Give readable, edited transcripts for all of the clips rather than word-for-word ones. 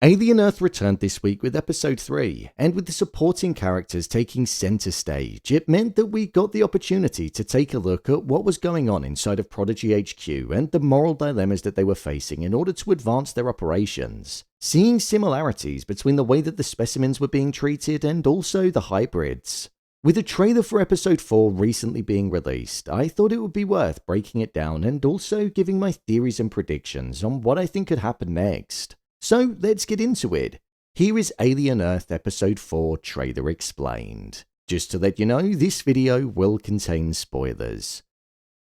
Alien Earth returned this week with episode 3, and with the supporting characters taking center stage, it meant that we got the opportunity to take a look at what was going on inside of Prodigy HQ and the moral dilemmas that they were facing in order to advance their operations, seeing similarities between the way that the specimens were being treated and also the hybrids. With a trailer for episode 4 recently being released, I thought it would be worth breaking it down and also giving my theories and predictions on what I think could happen next. So let's get into it. Here is Alien Earth Episode 4 Trailer Explained. Just to let you know, this video will contain spoilers.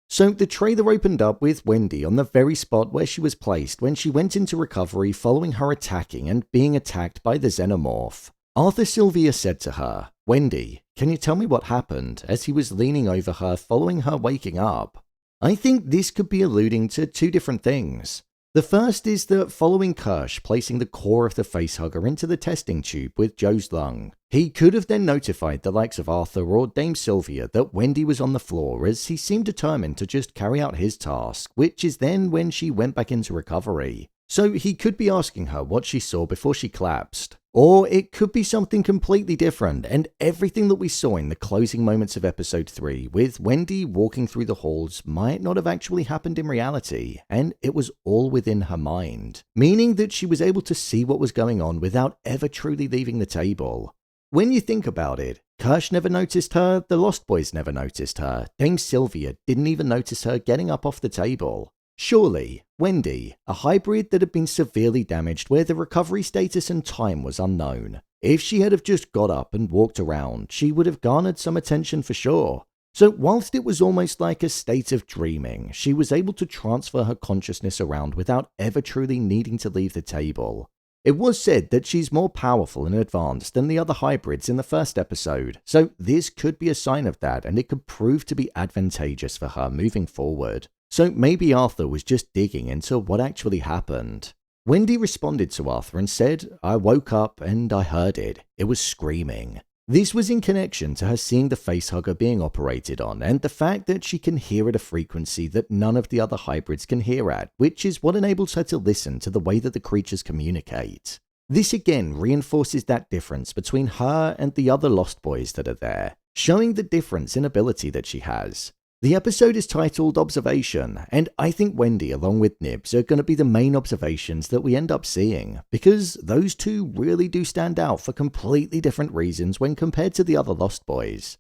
So the trailer opened up with Wendy on the very spot where she was placed when she went into recovery following her attacking and being attacked by the Xenomorph. Arthur Sylvia said to her, "Wendy, can you tell me what happened?" as he was leaning over her following her waking up. I think this could be alluding to two different things. The first is that following Kirsh placing the core of the Facehugger into the testing tube with Joe's lung, he could have then notified the likes of Arthur or Dame Sylvia that Wendy was on the floor, as he seemed determined to just carry out his task, which is then when she went back into recovery. So he could be asking her what she saw before she collapsed. Or it could be something completely different, and everything that we saw in the closing moments of episode 3 with Wendy walking through the halls might not have actually happened in reality, and it was all within her mind, meaning that she was able to see what was going on without ever truly leaving the table. When you think about it, Kirsh never noticed her, the Lost Boys never noticed her, Dame Sylvia didn't even notice her getting up off the table. Surely, Wendy, a hybrid that had been severely damaged where the recovery status and time was unknown, if she had have just got up and walked around, she would have garnered some attention for sure. So whilst it was almost like a state of dreaming, she was able to transfer her consciousness around without ever truly needing to leave the table. It was said that she's more powerful and advanced than the other hybrids in the first episode, so this could be a sign of that, and it could prove to be advantageous for her moving forward. So maybe Arthur was just digging into what actually happened. Wendy responded to Arthur and said, "I woke up and I heard it. It was screaming." This was in connection to her seeing the Facehugger being operated on and the fact that she can hear at a frequency that none of the other hybrids can hear at, which is what enables her to listen to the way that the creatures communicate. This again reinforces that difference between her and the other Lost Boys that are there, showing the difference in ability that she has. The episode is titled Observation, and I think Wendy along with Nibs are going to be the main observations that we end up seeing, because those two really do stand out for completely different reasons when compared to the other Lost Boys.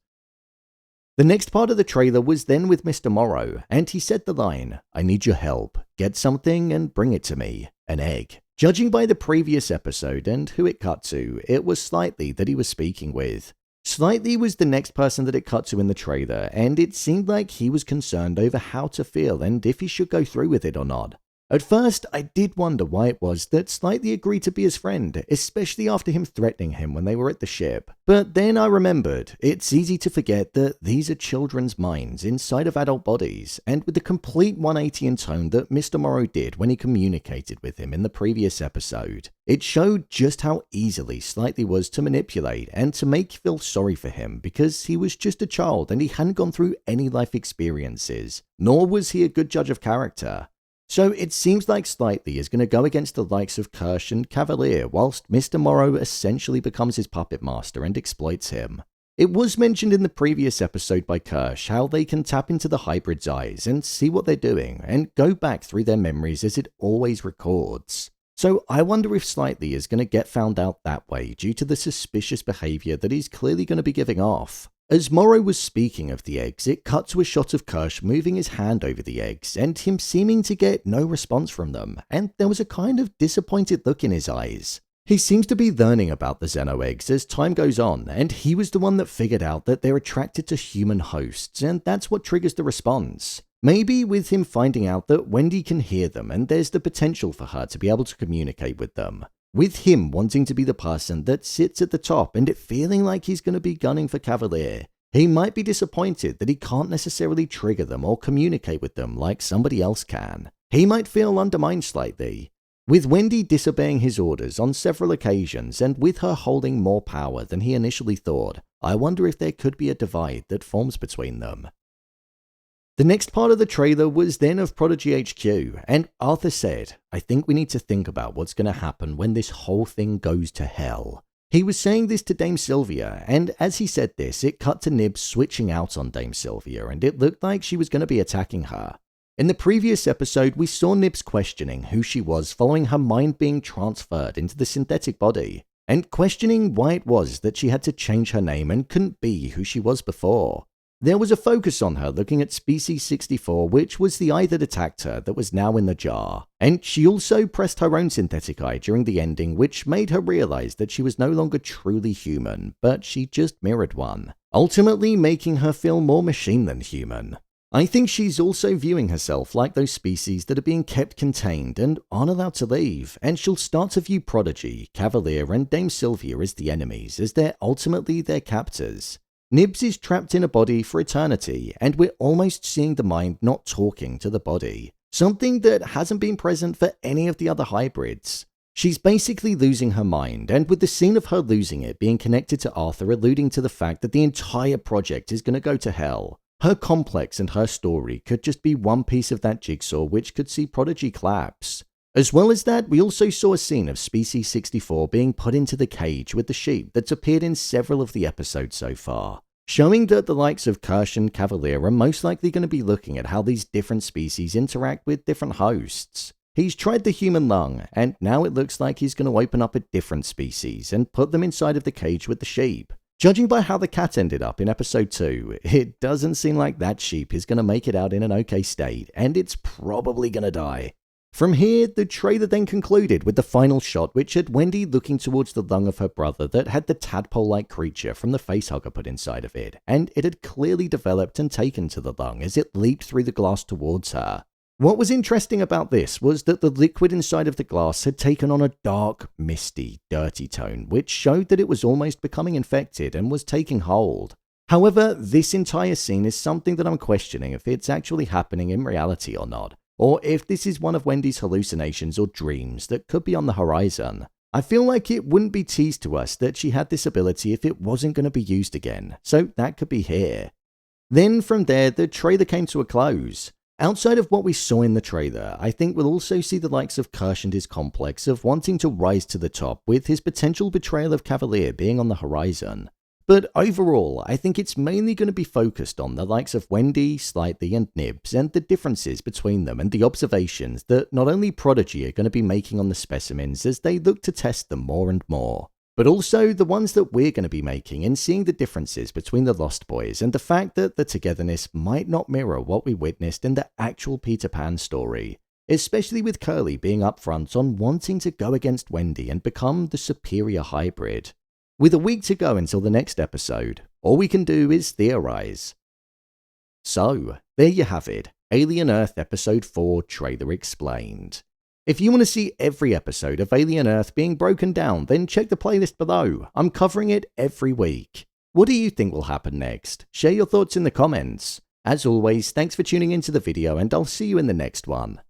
The next part of the trailer was then with Mr. Morrow, and he said the line, "I need your help. Get something and bring it to me. An egg." Judging by the previous episode and who it cut to, it was Slightly that he was speaking with. Slightly was the next person that it cut to in the trailer, and it seemed like he was concerned over how to feel and if he should go through with it or not. At first, I did wonder why it was that Slightly agreed to be his friend, especially after him threatening him when they were at the ship. But then I remembered, it's easy to forget that these are children's minds inside of adult bodies, and with the complete 180 in tone that Mr. Morrow did when he communicated with him in the previous episode, it showed just how easily Slightly was to manipulate and to make you feel sorry for him because he was just a child and he hadn't gone through any life experiences, nor was he a good judge of character. So it seems like Slightly is going to go against the likes of Kirsh and Kavalier, whilst Mr. Morrow essentially becomes his puppet master and exploits him. It was mentioned in the previous episode by Kirsh how they can tap into the hybrid's eyes and see what they're doing and go back through their memories as it always records. So I wonder if Slightly is going to get found out that way due to the suspicious behaviour that he's clearly going to be giving off. As Morrow was speaking of the eggs, it cut to a shot of Kirsh moving his hand over the eggs and him seeming to get no response from them, and there was a kind of disappointed look in his eyes. He seems to be learning about the Xeno eggs as time goes on, and he was the one that figured out that they're attracted to human hosts, and that's what triggers the response. Maybe with him finding out that Wendy can hear them and there's the potential for her to be able to communicate with them. With him wanting to be the person that sits at the top and it feeling like he's going to be gunning for Kavalier, he might be disappointed that he can't necessarily trigger them or communicate with them like somebody else can. He might feel undermined slightly. With Wendy disobeying his orders on several occasions and with her holding more power than he initially thought, I wonder if there could be a divide that forms between them. The next part of the trailer was then of Prodigy HQ, and Arthur said, "I think we need to think about what's going to happen when this whole thing goes to hell." He was saying this to Dame Sylvia, and as he said this, it cut to Nibs switching out on Dame Sylvia, and it looked like she was going to be attacking her. In the previous episode, we saw Nibs questioning who she was following her mind being transferred into the synthetic body, and questioning why it was that she had to change her name and couldn't be who she was before. There was a focus on her looking at Species 64, which was the eye that attacked her that was now in the jar. And she also pressed her own synthetic eye during the ending, which made her realize that she was no longer truly human, but she just mirrored one, ultimately making her feel more machine than human. I think she's also viewing herself like those species that are being kept contained and aren't allowed to leave, and she'll start to view Prodigy, Kavalier, and Dame Sylvia as the enemies, as they're ultimately their captors. Nibs is trapped in a body for eternity, and we're almost seeing the mind not talking to the body, something that hasn't been present for any of the other hybrids. She's basically losing her mind, and with the scene of her losing it being connected to Arthur alluding to the fact that the entire project is going to go to hell, her complex and her story could just be one piece of that jigsaw which could see Prodigy collapse. As well as that, we also saw a scene of Species 64 being put into the cage with the sheep that's appeared in several of the episodes so far, showing that the likes of Kirsh and Kavalier are most likely going to be looking at how these different species interact with different hosts. He's tried the human lung, and now it looks like he's going to open up a different species and put them inside of the cage with the sheep. Judging by how the cat ended up in episode 2, it doesn't seem like that sheep is going to make it out in an okay state, and it's probably going to die. From here, the trailer then concluded with the final shot, which had Wendy looking towards the lung of her brother that had the tadpole-like creature from the Facehugger put inside of it, and it had clearly developed and taken to the lung as it leaped through the glass towards her. What was interesting about this was that the liquid inside of the glass had taken on a dark, misty, dirty tone, which showed that it was almost becoming infected and was taking hold. However, this entire scene is something that I'm questioning if it's actually happening in reality or not, or if this is one of Wendy's hallucinations or dreams that could be on the horizon. I feel like it wouldn't be teased to us that she had this ability if it wasn't going to be used again, so that could be here. Then from there, the trailer came to a close. Outside of what we saw in the trailer, I think we'll also see the likes of Kirsh and his complex of wanting to rise to the top, with his potential betrayal of Kavalier being on the horizon. But overall, I think it's mainly going to be focused on the likes of Wendy, Slightly, and Nibs, and the differences between them and the observations that not only Prodigy are going to be making on the specimens as they look to test them more and more, but also the ones that we're going to be making and seeing the differences between the Lost Boys and the fact that the togetherness might not mirror what we witnessed in the actual Peter Pan story, especially with Curly being upfront on wanting to go against Wendy and become the superior hybrid. With a week to go until the next episode, all we can do is theorize. So, there you have it, Alien Earth Episode 4 Trailer Explained. If you want to see every episode of Alien Earth being broken down, then check the playlist below. I'm covering it every week. What do you think will happen next? Share your thoughts in the comments. As always, thanks for tuning into the video, and I'll see you in the next one.